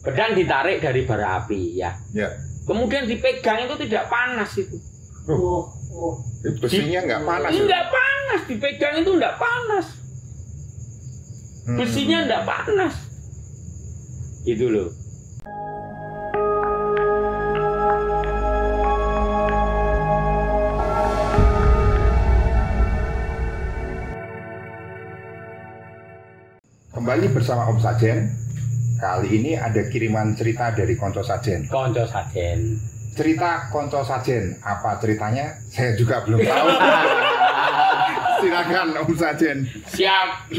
Pedang ditarik dari bara api ya. Ya. Kemudian dipegang itu tidak panas itu. Besinya nggak panas. Nggak panas, dipegang itu nggak panas. Besinya nggak panas. Gitu loh. Kembali bersama Om Sajen. Kali ini ada kiriman cerita dari Konco Sajen. Konco Sajen. Cerita Konco Sajen, apa ceritanya? Saya juga belum tahu. Silakan Om Sajen. Siap.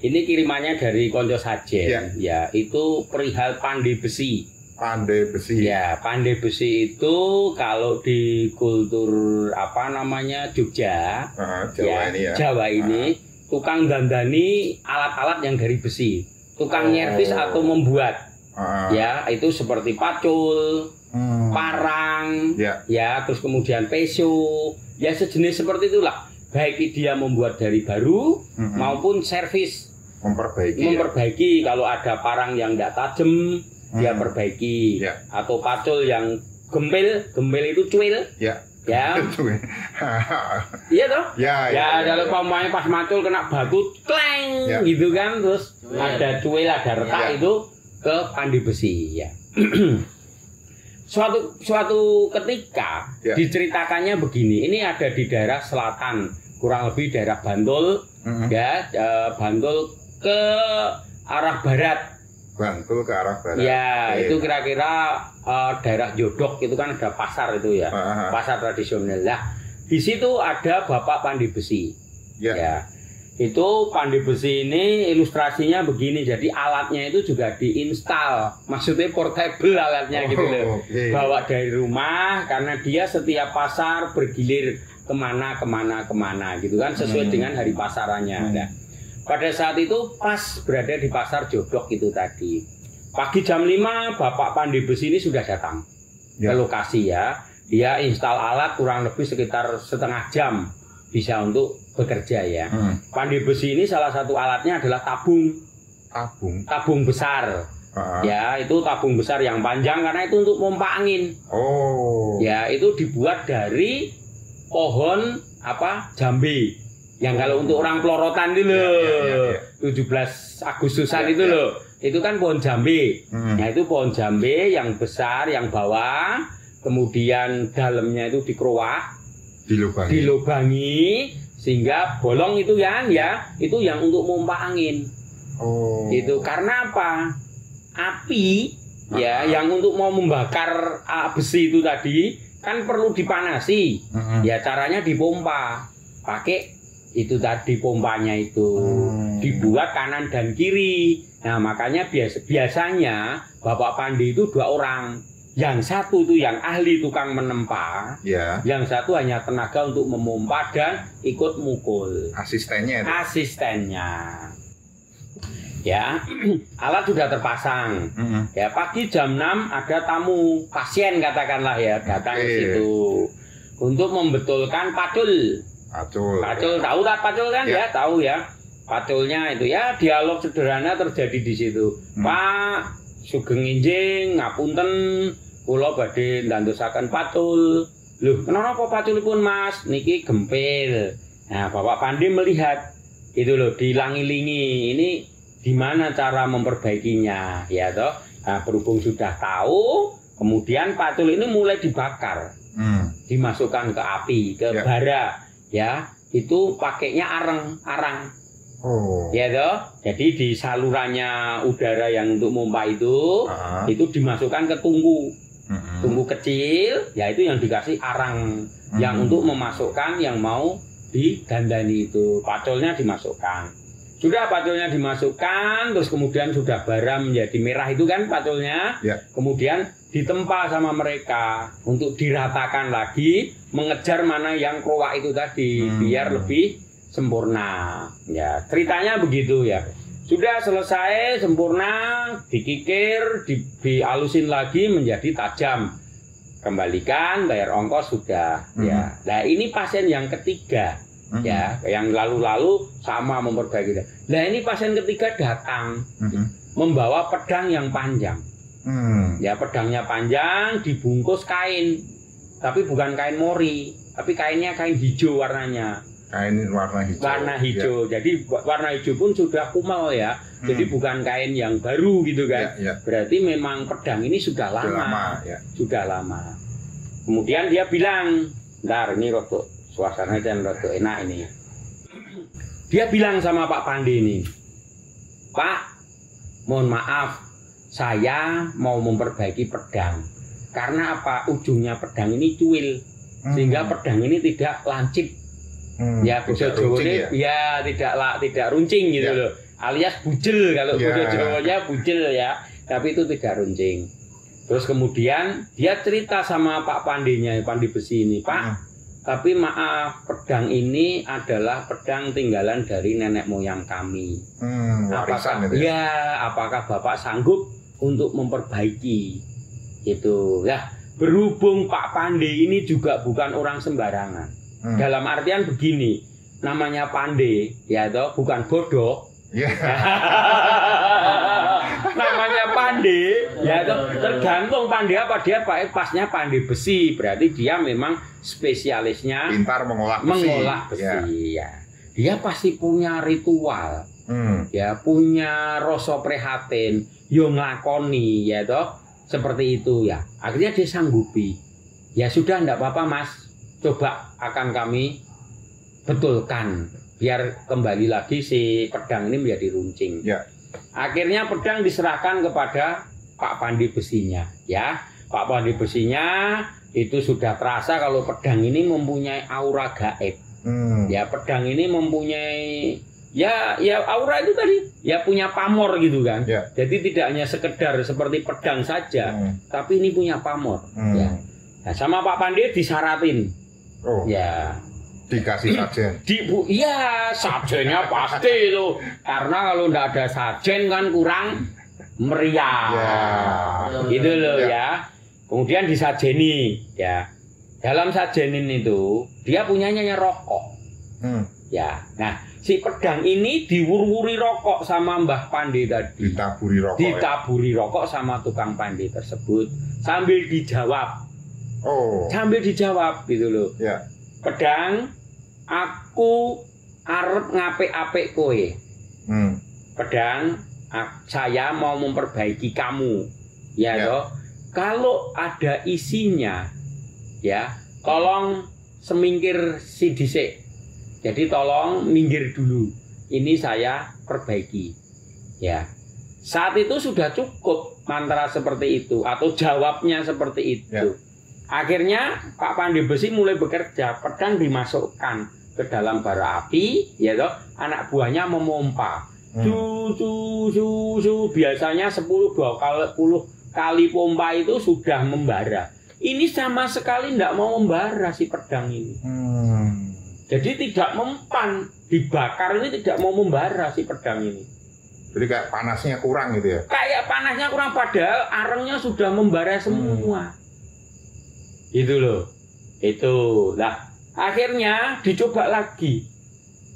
Ini kirimannya dari Konco Sajen. Ya. Ya, itu perihal pandai besi. Pandai besi. Ya, pandai besi itu kalau di kultur apa namanya Jogja, Jawa ini ya. Jawa ini tukang dandani alat-alat yang dari besi. Tukang nyervis atau membuat. Ya, itu seperti pacul, parang, ya, terus kemudian peso, ya sejenis seperti itulah. Baik dia membuat dari baru maupun servis. Memperbaiki kalau ada parang yang tidak tajam, dia perbaiki. Atau pacul yang gempil itu cuil. Ya. Iya toh? Ya, kalau pamannya pas macul kena batu kleng gitu kan, terus ada cuil, ada retak itu ke pandai besi ya. Suatu ketika diceritakannya begini, ini ada di daerah selatan, kurang lebih daerah Bantul, ya, Bantul ke arah barat. Bantul ke arah barat. Ya, itu kira-kira daerah Jodok itu kan ada pasar itu ya, pasar tradisional. Nah, di situ ada Bapak Pandai Besi. Ya, itu pandai besi ini ilustrasinya begini. Jadi alatnya itu juga diinstal, maksudnya portable alatnya gitu loh. Bawa dari rumah karena dia setiap pasar bergilir kemana gitu kan, sesuai dengan hari pasarannya. Nah, pada saat itu pas berada di pasar Jodok itu tadi. Pagi jam 5 Bapak Pandai Besi ini sudah datang ke lokasi ya. Dia install alat kurang lebih sekitar setengah jam bisa untuk bekerja ya. Pandai Besi ini salah satu alatnya adalah tabung. Tabung besar. Ya, itu tabung besar yang panjang karena itu untuk pompa angin. Ya, itu dibuat dari pohon jambe. Yang kalau untuk orang pelorotan itu loh, 17 Agustusan itu loh, itu kan pohon jambe. Nah, itu pohon jambe yang besar, yang bawah, kemudian dalamnya itu dikeruak, dilubangi, sehingga bolong itu kan ya, itu yang untuk pompa angin. Itu karena apa? Api ya, yang untuk mau membakar besi itu tadi kan perlu dipanasi. Ya, caranya dipompa pakai itu tadi pompanya itu dibuat kanan dan kiri. Nah, makanya biasanya Bapak Pandai itu 2 orang. Yang satu itu yang ahli tukang menempa, yang satu hanya tenaga untuk memompa dan ikut mukul. Asistennya. Ya, alat sudah terpasang. Ya, pagi jam 6 ada tamu pasien katakanlah ya datang ke situ untuk membetulkan pacul. Pacul tahu tak pacul kan ya, tahu ya. Paculnya itu ya dialog sederhana terjadi di situ. Pak Sugeng Injing ngapunten kula badhe ndandosaken pacul. Loh, kenapa paculipun Mas? Niki gempil. Nah, Bapak Pandai melihat itu loh dilangi-lingi. Ini gimana cara memperbaikinya ya toh. Nah, berhubung sudah tahu, kemudian pacul ini mulai dibakar. Dimasukkan ke api, ke bara. Ya, itu pakainya arang. Ya toh. Jadi di salurannya udara yang untuk pompa itu dimasukkan ke tungku. Tungku kecil, ya itu yang dikasih arang yang untuk memasukkan yang mau didandani itu. Paculnya dimasukkan. Sudah paculnya dimasukkan, terus kemudian sudah bara menjadi merah itu kan paculnya. Kemudian ditempa sama mereka untuk diratakan lagi, mengejar mana yang keruak itu tadi biar lebih sempurna. Ya, ceritanya begitu ya. Sudah selesai sempurna, dikikir, dihalusin lagi menjadi tajam. Kembalikan, bayar ongkos sudah. Ya. Nah, ini pasien yang ketiga. Ya, yang lalu-lalu sama memperbaiki. Nah, ini pasien ketiga datang membawa pedang yang panjang. Ya pedangnya panjang, dibungkus kain, tapi bukan kain mori, tapi kainnya kain hijau warnanya. Kain warna hijau. Warna hijau. Ya. Jadi warna hijau pun sudah kumal ya. Jadi bukan kain yang baru gitu kan. Ya, ya. Berarti memang pedang ini sudah lama. Ya. Sudah lama. Kemudian dia bilang, "Ntar ini rotok suasananya dan rotok enak ini." Dia bilang sama Pak Pandi ini, "Pak, mohon maaf, saya mau memperbaiki pedang. Karena apa? Ujungnya pedang ini cuil, sehingga pedang ini tidak lancip. Ya, bahasa Jawanya ya tidak runcing gitu loh. Alias bujel kalau bahasa Jawanya bujel ya, tapi itu tidak runcing." Terus kemudian dia cerita sama Pak Pandinya, Pandi besi ini, "Pak, tapi maaf, pedang ini adalah pedang tinggalan dari nenek moyang kami. Warisan itu ya? Apakah Bapak sanggup untuk memperbaiki itu?" Ya, berhubung Pak Pandi ini juga bukan orang sembarangan. Dalam artian begini, namanya Pandi, ya toh, bukan bodoh. Namanya Pandi, ya toh, tergantung Pandi apa, dia pasnya Pandi besi, berarti dia memang spesialisnya pintar mengolah besi. Ya. Dia pasti punya ritual, ya punya rasa prihatin, yo nglakoni, ya toh, seperti itu ya. Akhirnya dia sanggupi. Ya sudah, enggak apa-apa Mas, coba akan kami betulkan biar kembali lagi si pedang ini menjadi runcing. Ya. Akhirnya pedang diserahkan kepada Pak Pandi besinya, ya. Pak Pandi besinya itu sudah terasa kalau pedang ini mempunyai aura gaib. Ya, pedang ini mempunyai ya aura itu tadi, ya punya pamor gitu kan. Ya. Jadi tidak hanya sekedar seperti pedang saja, tapi ini punya pamor. Ya. Nah, sama Pak Pandi disyaratin. Ya. Dikasih sajen. Iya, sajennya pasti itu. Karena kalau nggak ada sajen kan kurang meriah. Gitu loh ya. Kemudian disajeni ya. Dalam sajenin itu dia punyanya rokok. Ya. Nah, si pedang ini diwur-wuri rokok sama Mbah Pandi tadi. Ditaburi rokok sama tukang Pandi tersebut sambil dijawab. Sambil dijawab gitu loh. Ya. Pedang, aku arep ngapik-apik kowe. Pedang, saya mau memperbaiki kamu. Ya toh. Kalau ada isinya, ya, tolong semingkir si dhisik. Jadi tolong minggir dulu. Ini saya perbaiki. Ya. Saat itu sudah cukup mantra seperti itu atau jawabnya seperti itu. Ya. Akhirnya Pak Pandi besi mulai bekerja, pedang dimasukkan ke dalam bara api, ya toh, anak buahnya memompa. Biasanya 10-20 kali pompa itu sudah membara. Ini sama sekali tidak mau membara si pedang ini. Jadi tidak mempan, dibakar ini tidak mau membara si pedang ini. Jadi kayak panasnya kurang gitu ya? Kayak panasnya kurang, padahal arengnya sudah membara semua. Itu loh, itu. Nah, akhirnya dicoba lagi,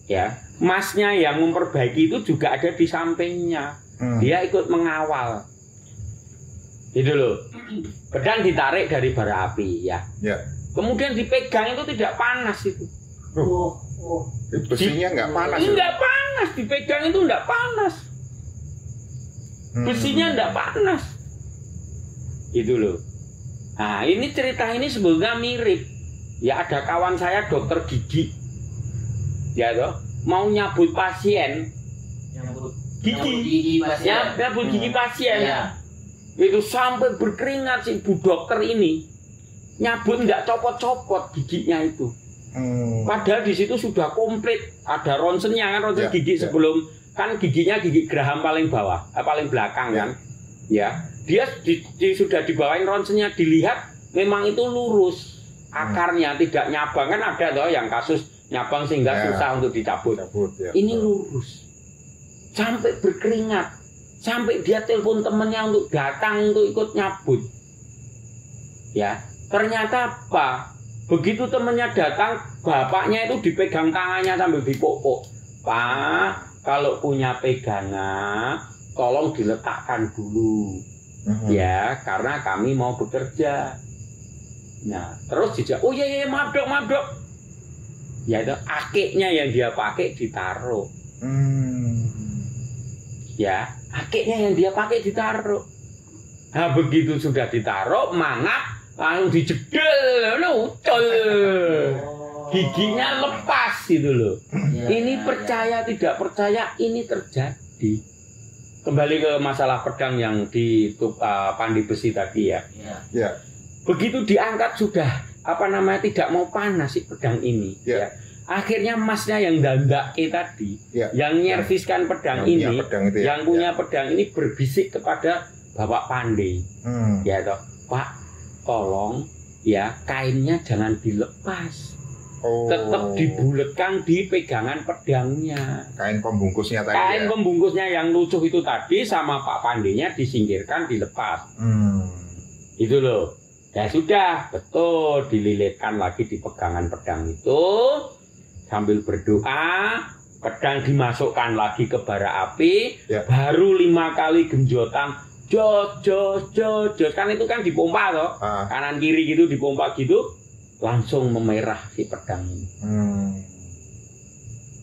ya. Masnya yang memperbaiki itu juga ada di sampingnya. Dia ikut mengawal. Itu loh. Pedang ditarik dari bara api, ya. Kemudian dipegang itu tidak panas itu. Besinya nggak panas. Nggak panas, dipegang itu nggak panas. Besinya nggak panas. Itu loh. Nah, ini cerita ini sebetulnya mirip. Ya, ada kawan saya dokter gigi. Ya toh, mau nyabut pasien. Nyabut gigi pasien. Ya. Itu sampai berkeringat si bu dokter ini. Nyabut nggak copot-copot giginya itu. Padahal di situ sudah komplit. Ada ronsennya kan, ronsen gigi sebelum kan giginya gigi geraham paling bawah, paling belakang kan. Ya. Dia sudah dibawain ronsennya, dilihat memang itu lurus akarnya, tidak nyabang. Kan ada loh yang kasus nyabang sehingga susah untuk dicabut. Ini lurus sampai berkeringat, sampai dia telepon temennya untuk datang untuk ikut nyabut. Ya, ternyata apa? Begitu temennya datang, bapaknya itu dipegang tangannya sambil dipopok. "Pak, kalau punya pegangan tolong diletakkan dulu." Ya, karena kami mau bekerja. Nah, terus dijawab, oh iya maaf dok. Ya itu akiknya yang dia pakai ditaruh. Ya, akiknya yang dia pakai ditaruh. Nah, begitu sudah ditaruh, mangap, langsung dijedel, ucul. Giginya lepas gitu loh. Ini percaya tidak percaya ini terjadi. Kembali ke masalah pedang yang di Pandi Besi tadi ya. Begitu diangkat sudah tidak mau panas si pedang ini. Ya. Akhirnya masnya yang dandake tadi, yang nyerviskan pedang ini, yang punya pedang ini berbisik kepada Bapak Pandi. Ya toh, Pak, tolong ya kainnya jangan dilepas. Tetap dibuletkan di pegangan pedangnya. Kain pembungkusnya tadi. Kain pembungkusnya yang lucuh itu tadi sama Pak Pandinya disingkirkan, dilepas. Itu loh. Ya sudah, betul dililitkan lagi di pegangan pedang itu sambil berdoa. Pedang dimasukkan lagi ke bara api. Baru 5 kali genjotan. Jos. Kan itu kan dipompa toh. Kanan kiri gitu dipompa gitu. Langsung memerah si pedang ini.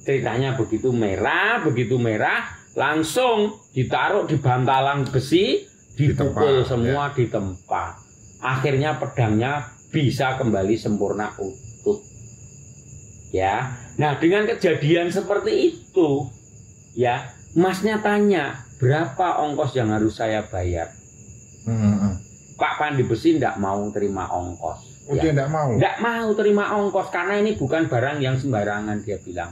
Ceritanya begitu merah, langsung ditaruh di bantalan besi, dipukul semua di tempat. Akhirnya pedangnya bisa kembali sempurna utuh. Ya, nah dengan kejadian seperti itu, ya, masnya tanya berapa ongkos yang harus saya bayar. Pak Pandi Besi tidak mau terima ongkos. Dia tidak mau? Tidak mau terima ongkos karena ini bukan barang yang sembarangan, dia bilang.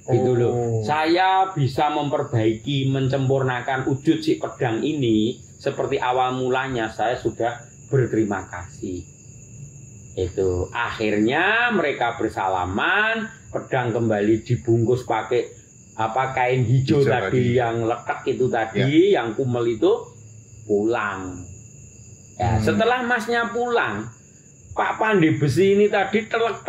Gitu loh. Saya bisa memperbaiki, mencempurnakan wujud si pedang ini seperti awal mulanya. Saya sudah berterima kasih. Itu akhirnya mereka bersalaman, pedang kembali dibungkus pakai kain hijau tadi yang lekak itu tadi, yang kumel itu pulang. Ya, setelah masnya pulang, Pak Pandi Besi ini tadi telek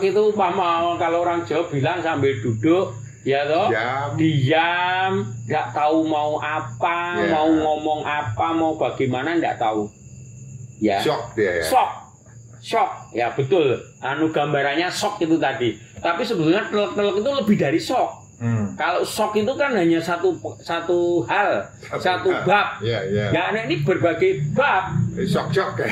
itu kalau orang Jawa bilang sambil duduk, ya toh, diam, nggak tahu mau apa, mau ngomong apa, mau bagaimana nggak tahu. Ya, shock dia ya. Shock, ya betul. Gambarannya shock itu tadi. Tapi sebetulnya telek itu lebih dari shock. Kalau shock itu kan hanya satu hal, satu bab. Ya, ini berbagai bab. Shock ya.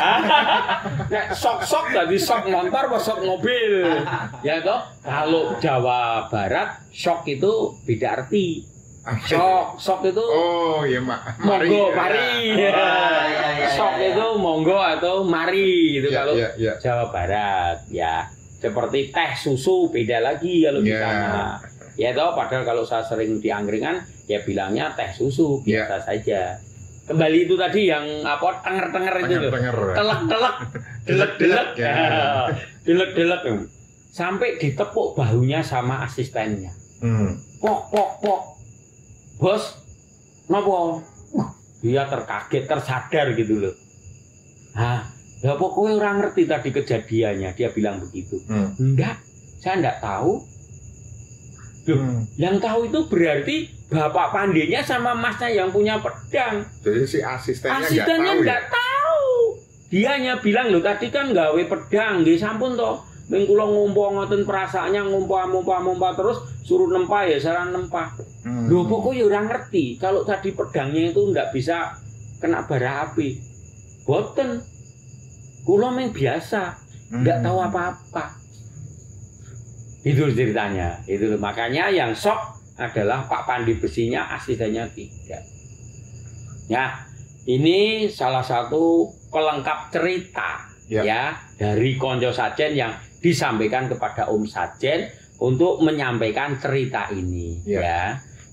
Shock dari shock motor, shock mobil. Ya toh. Kalau Jawa Barat, shock itu beda arti. Shock itu monggo, mari. Shock itu monggo atau mari gitu kalau Jawa Barat. Ya, seperti teh susu beda lagi kalau di sana. Ya toh, padahal kalau saya sering di angkringan ya bilangnya teh susu biasa saja. Kembali itu tadi yang tenger itu loh. Delek sampai ditepuk bahunya sama asistennya. Pok. Bos, nopo? Dia tersadar gitu loh. Ya pokoknya orang ngerti tadi kejadiannya, dia bilang begitu. Enggak, saya enggak tahu. Yang tahu itu berarti Bapak Pandinya sama masnya yang punya pedang. Jadi si asistennya nggak tahu. Dia hanya bilang loh tadi kan gawe pedang, nggih sampun toh. Ning kula ngompo ngoten perasaannya ngompa terus suruh nempah ya saya nempah. Lho pokoknya orang ngerti kalau tadi pedangnya itu nggak bisa kena bara api. Boten. Kula meng biasa, nggak tahu apa-apa. Itu ceritanya. Itu makanya yang shock adalah Pak Pandi Besinya, asistennya tidak. Ya, ini salah satu pelengkap cerita ya dari Konco Sajen yang disampaikan kepada Om Sajen untuk menyampaikan cerita ini.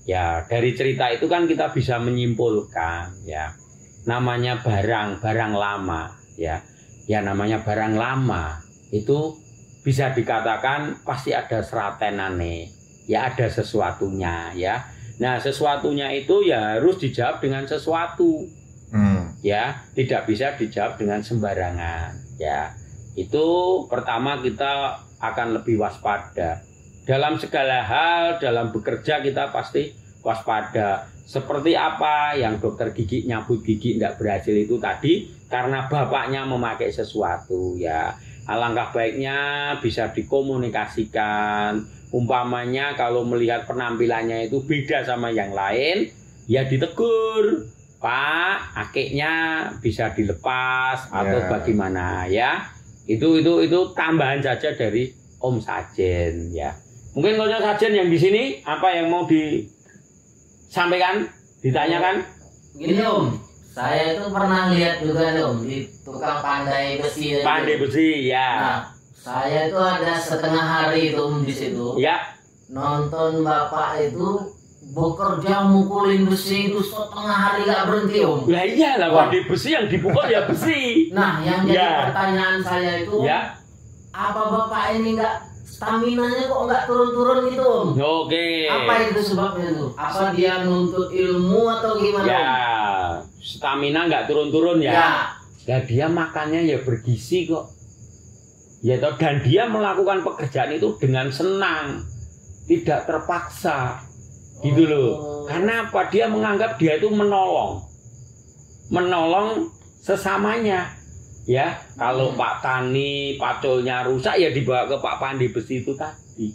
Ya, dari cerita itu kan kita bisa menyimpulkan ya. Namanya barang lama ya. Ya namanya barang lama itu bisa dikatakan pasti ada seratenane, ya ada sesuatunya ya. Nah sesuatunya itu ya harus dijawab dengan sesuatu, ya tidak bisa dijawab dengan sembarangan. Ya itu pertama kita akan lebih waspada dalam segala hal, dalam bekerja kita pasti waspada. seperti apa yang dokter gigi nyabut gigi tidak berhasil itu tadi karena bapaknya memakai sesuatu ya. Alangkah baiknya bisa dikomunikasikan. Umpamanya kalau melihat penampilannya itu beda sama yang lain, ya ditegur. Pak, akiknya bisa dilepas atau bagaimana ya. Itu tambahan saja dari Om Sajen ya. Mungkin Konco Sajen yang di sini apa yang mau disampaikan, ditanyakan? Gini Om, saya itu pernah lihat juga Om di tukang pandai besi. Pandai besi ya. Nah, saya itu ada setengah hari itu Om di situ. Ya. Nonton Bapak itu bekerja mukulin besi itu setengah hari gak berhenti Om. Lah iyalah pandai besi yang dipukul ya besi. Nah, yang jadi pertanyaan saya itu, apa Bapak ini nggak stamina-nya kok nggak turun-turun gitu Om? Oke. Apa itu sebabnya tuh? Apa dia nuntut ilmu atau gimana ya, Om? Stamina nggak turun-turun ya. Ya dia makannya ya bergizi kok. Ya toh, dan dia melakukan pekerjaan itu dengan senang, tidak terpaksa. Gitu loh. Karena apa? Dia menganggap dia itu menolong sesamanya. Ya, kalau Pak Tani paculnya rusak ya dibawa ke Pak Pandai Besi itu tadi.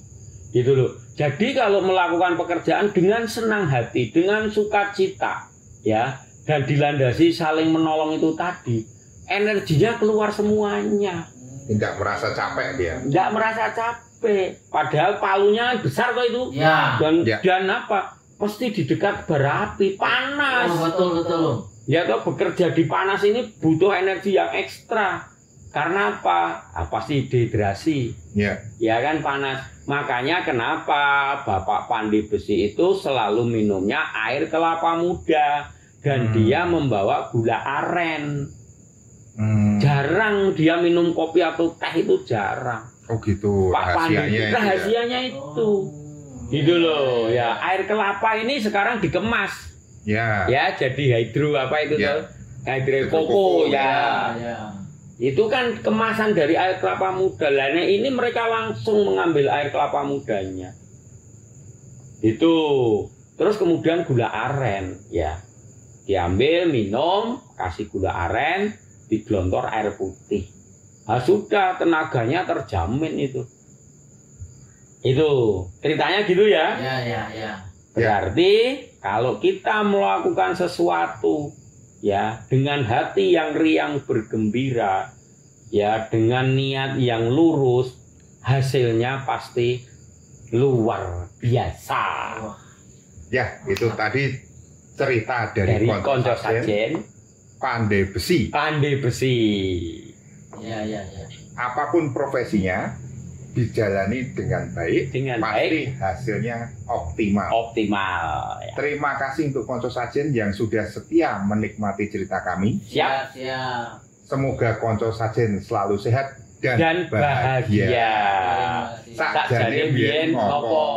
Gitu loh. Jadi kalau melakukan pekerjaan dengan senang hati, dengan sukacita, ya, dan dilandasi saling menolong itu tadi, energinya keluar semuanya. Tidak merasa capek dia. Tidak merasa capek. Padahal palunya besar kok itu. Ya. Dan apa? Pasti di dekat bara api, panas. Oh, betul. Ya toh, bekerja di panas ini butuh energi yang ekstra. Karena apa? Pasti dehidrasi. Ya kan panas. Makanya kenapa Bapak Pandai Besi itu selalu minumnya air kelapa muda. Dan dia membawa gula aren. Jarang dia minum kopi atau teh, itu jarang. Oh gitu. Pak Pandai rahasianya itu. Gitu loh. Ya, air kelapa ini sekarang dikemas. Ya, jadi hidro apa itu tuh? Hidro koko ya. Itu kan kemasan dari air kelapa muda. Lah ini mereka langsung mengambil air kelapa mudanya. Itu. Terus kemudian gula aren ya. Diambil, minum, kasih gula aren, digelontor air putih. Nah, sudah tenaganya terjamin itu. Itu ceritanya gitu ya. Ya. Berarti kalau kita melakukan sesuatu ya dengan hati yang riang bergembira, ya dengan niat yang lurus, hasilnya pasti luar biasa. Ya, itu tadi cerita dari Konco Sajen Pandai Besi. Pandai Besi. Ya. Apapun profesinya, dijalani dengan baik, pasti hasilnya optimal. Ya. Terima kasih untuk Konco Sajen yang sudah setia menikmati cerita kami. Siap. Semoga Konco Sajen selalu sehat dan bahagia. Sakjane biyen ngopo.